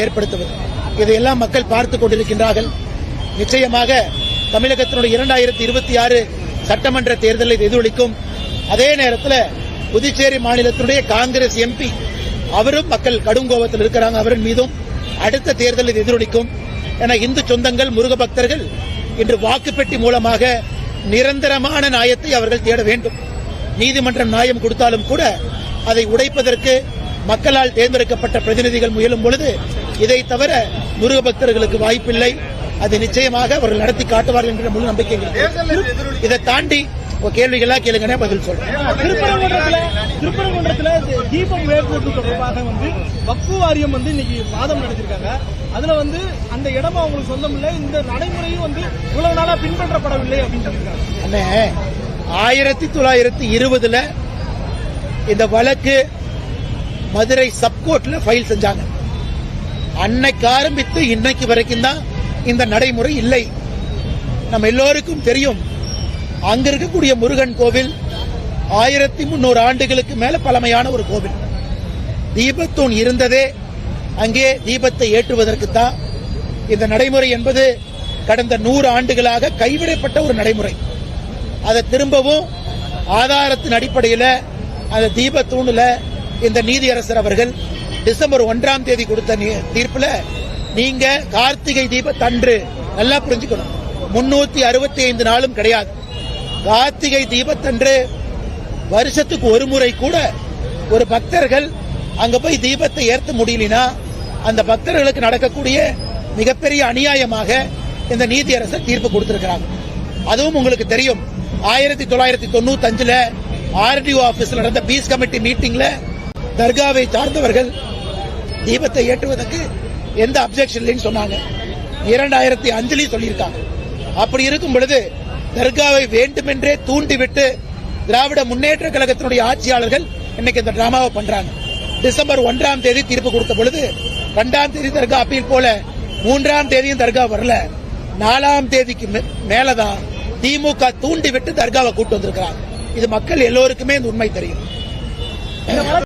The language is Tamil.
ஏற்படுத்துவது இதையெல்லாம் மக்கள் பார்த்துக் கொண்டிருக்கின்றார்கள். நிச்சயமாக தமிழகத்தினுடைய 2026 சட்டமன்ற தேர்தலை எதிரொலிக்கும். அதே நேரத்தில் புதுச்சேரி மாநிலத்தினுடைய காங்கிரஸ் எம்பி அவரும் மக்கள் கடும் கோபத்தில் இருக்கிறாங்க. அவரின் மீதும் அடுத்த தேர்தலில் எதிரொலிக்கும். என இந்து சொந்தங்கள் முருக பக்தர்கள் இன்று வாக்குப்பெட்டி மூலமாக நிரந்தரமான நியாயத்தை அவர்கள் தேட வேண்டும். நீதிமன்றம் நியாயம் கொடுத்தாலும் கூட அதை உடைப்பதற்கு மக்களால் தேர்ந்தெடுக்கப்பட்ட பிரதிநிதிகள் முயலும் பொழுது இதை தவிர முருக பக்தர்களுக்கு வாய்ப்பில்லை. அது நிச்சயமாக அவர்கள் நடத்தி காட்டுவார்கள் என்ற முழு நம்பிக்கை. இதை தாண்டி கேள்விகளா கேளுங்க, பதில் சொல்றேன். திருப்பரங்குன்றத்தில் தீபம் ஏற்படுவது தொடர்பாக வக்ஃபு வாரியம் இன்னைக்கு வாதம் நடத்திருக்காங்க. அதுல அந்த இடம் அவங்களுக்கு சொந்தம் இல்லை, இந்த நடைமுறையும் இவ்வளவு நாளா பின்பற்றப்படவில்லை அப்படின்னு சொல்லியிருக்காங்க. 1920 இந்த வழக்கு மதுரை சப்கோர்ட்ல ஃபைல் செஞ்சாங்க. அன்னைக்கு ஆரம்பித்து இன்னைக்கு வரைக்கும் தான் இந்த நடைமுறை இல்லை. நம்ம எல்லோருக்கும் தெரியும், அங்க இருக்கக்கூடிய முருகன் கோவில் 1300 ஆண்டுகளுக்கு மேல பழமையான ஒரு கோவில். தீபத்தூண் இருந்ததே அங்கே தீபத்தை ஏற்றுவதற்குத்தான். இந்த நடைமுறை என்பது கடந்த 100 ஆண்டுகளாக கைவிடப்பட்ட ஒரு நடைமுறை. அதை திரும்பவும் ஆதாரத்தின் அடிப்படையில் அந்த தீபத்தூண்ல இந்த நீதியரசர் அவர்கள் டிசம்பர் 1ஆம் தேதி கொடுத்த தீர்ப்புல நீங்க கார்த்திகை தீபத்தன்று நல்லா புரிஞ்சுக்கணும், 365 நாளும் கிடையாது. கார்த்திகை தீபத்தன்று வருஷத்துக்கு ஒரு முறை கூட ஒரு பக்தர்கள் அங்க போய் தீபத்தை ஏற்ற முடியலனா அந்த பக்தர்களுக்கு நடக்கக்கூடிய மிகப்பெரிய அநியாயமாக இந்த நீதியரசர் தீர்ப்பு கொடுத்திருக்கிறாங்க. அதுவும் உங்களுக்கு தெரியும், 1995 ஆர்டிஓ ஆபீஸ்ல நடந்த பீஸ் கமிட்டி மீட்டிங்ல தர்காவை சார்ந்தவர்கள் தீபத்தை ஏற்றுவதற்கு எந்த அப்செக்ஷன் இல்லைன்னு சொன்னாங்க. 2005 சொல்லியிருக்காங்க. அப்படி இருக்கும் பொழுது தர்காவை வேண்டுமென்றே தூண்டிவிட்டு திராவிட முன்னேற்ற கழகத்தினுடைய ஆட்சியாளர்கள் இன்னைக்கு இந்த டிராமாவை பண்றாங்க. டிசம்பர் 1ஆம் தேதி தீர்ப்பு கொடுத்த பொழுது 2ஆம் தேதி தர்கா அப்பீல் போல 3ஆம் தேதியும் தர்கா வரல. 4ஆம் தேதிக்கு மேலதான் திமுக தூண்டிவிட்டு தர்காவை கூட்டு வந்திருக்கிறாங்க. இது மக்கள் எல்லோருக்குமே இந்த உண்மை தெரியும்.